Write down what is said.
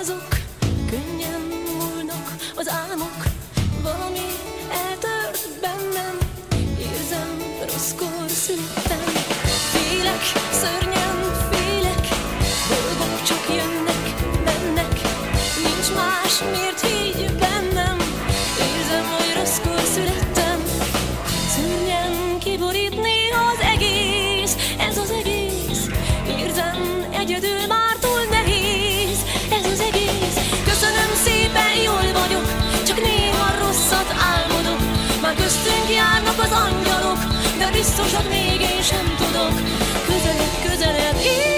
azok könnyen múlnak az álmok, valami eltört bennem, érzem, rosszkor születtem. Félek, szörnyen félek, dolgok csak jönnek, mennek, nincs más, miért higgy bennem, érzem, hogy rosszkor születtem. Szörnyen kiborítni az egész, ez az egész, érzem, egyedül már túl nehéz, ez az egész. Köszönöm szépen, jól vagyok, csak néha rosszat álmodok, már köztünk járnak az angyalok, de biztos, hogy még én sem tudok közelebb, közelebb.